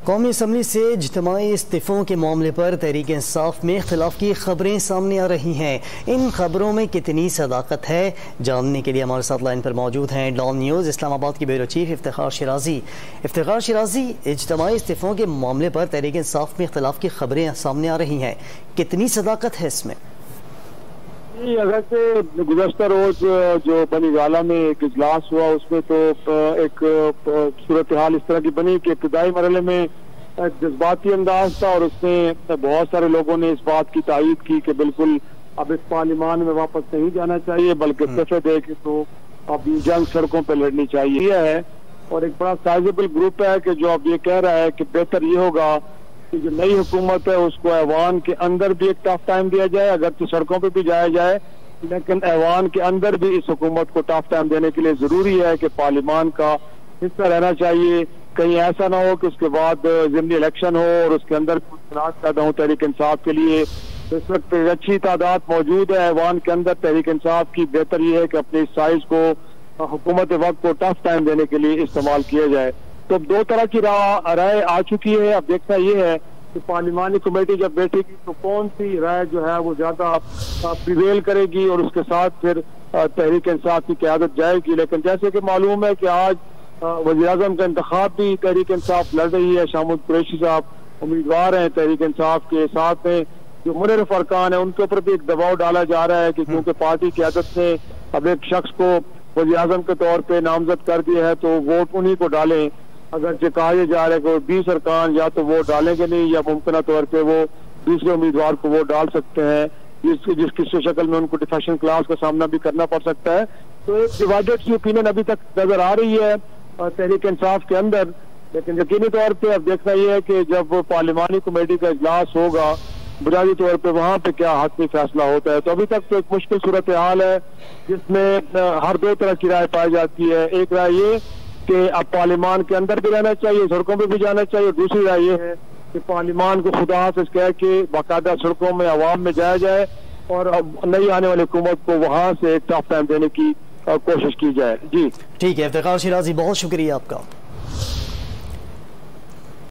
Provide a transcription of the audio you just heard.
قومی اسمبلی سے اجتماعی استعفوں کے معاملے پر تحریک انصاف میں اختلاف کی خبریں سامنے آ رہی ہیں۔ ان خبروں میں کتنی صداقت ہے، جاننے کے لیے ہمارے ساتھ لائن پر موجود ہیں ڈان نیوز اسلام آباد کی بیورو چیف افتخار شیرازی۔ افتخار شیرازی، اجتماعی استعفوں کے معاملے پر تحریک انصاف میں اختلاف کی خبریں سامنے آ رہی ہیں، کتنی صداقت ہے اس میں؟ اگرچہ گزشتہ روز جو بنی گالہ میں ایک اجلاس ہوا، اس میں تو ایک صورتحال اس طرح کی بنی کہ ابتدائی مرحلے میں ایک جذباتی انداز تھا، اور اس میں بہت سارے لوگوں نے اس بات کی تائید کی کہ بالکل اب اس پارلیمان میں واپس نہیں جانا چاہیے، بلکہ استعفے دے کے تو اب یہ جنگ سڑکوں پہ لڑنی چاہیے یہ ہے۔ اور ایک بڑا سائزیبل گروپ ہے کہ جو اب یہ کہہ رہا ہے کہ بہتر یہ ہوگا کہ جو نئی حکومت ہے اس کو ایوان کے اندر بھی ایک ٹف ٹائم دیا جائے، اگرچہ سڑکوں پہ بھی جایا جائے، لیکن ایوان کے اندر بھی اس حکومت کو ٹف ٹائم دینے کے لیے ضروری ہے کہ پارلیمان کا حصہ رہنا چاہیے۔ کہیں ایسا نہ ہو کہ اس کے بعد ضمنی الیکشن ہو اور اس کے اندر کچھ تنازع پیدا ہو تحریک انصاف کے لیے۔ اس وقت اچھی تعداد موجود ہے ایوان کے اندر تحریک انصاف کی، بہتر یہ ہے کہ اپنی سائز کو حکومت وقت کو ٹف ٹائم دینے کے لیے استعمال کیا جائے۔ تو اب دو طرح کی رائے آ چکی ہے، اب دیکھنا یہ ہے کہ پارلیمانی کمیٹی جب بیٹھے گی تو کون سی رائے جو ہے وہ زیادہ پریویل کرے گی، اور اس کے ساتھ پھر تحریک انصاف کی قیادت جائے گی۔ لیکن جیسے کہ معلوم ہے کہ آج وزیر اعظم کا انتخاب بھی تحریک انصاف لڑ رہی ہے، شاہ محمود قریشی صاحب امیدوار ہیں تحریک انصاف کے، ساتھ میں جو منرف ارکان ہیں ان کے اوپر بھی ایک دباؤ ڈالا جا رہا ہے کہ کیونکہ پارٹی قیادت نے اب ایک شخص کو وزیر اعظم کے طور پہ نامزد کر دیا ہے تو ووٹ انہی کو ڈالیں۔ اگرچہ کہا یہ جا رہا ہے کہ 20 ارکان یا تو ووٹ ڈالیں گے نہیں، یا ممکنہ طور پہ وہ دوسرے امیدوار کو ووٹ ڈال سکتے ہیں، جس کی شکل میں ان کو ڈیفیکشن کلاس کا سامنا بھی کرنا پڑ سکتا ہے۔ تو ایک ڈیوائیڈڈ سی اوپینین ابھی تک نظر آ رہی ہے تحریک انصاف کے اندر، لیکن یقینی طور پہ اب دیکھنا یہ ہے کہ جب پارلیمانی کمیٹی کا اجلاس ہوگا بنیادی طور پہ وہاں پہ کیا حتمی فیصلہ ہوتا ہے۔ تو ابھی تک تو ایک مشکل صورتحال ہے جس میں ہر دو طرح کی رائے پائی جاتی ہے۔ ایک رائے یہ کہ اب پارلیمان کے اندر بھی رہنا چاہیے، سڑکوں پہ بھی جانا چاہیے، اور دوسری رائے یہ ہے کہ پارلیمان کو خدا حافظ کہہ کے باقاعدہ سڑکوں میں عوام میں جایا جائے اور اب نئی آنے والی حکومت کو وہاں سے ایک ٹف ٹائم دینے کی کوشش کی جائے۔ جی ٹھیک ہے، افتخار شیرازی بہت شکریہ آپ کا۔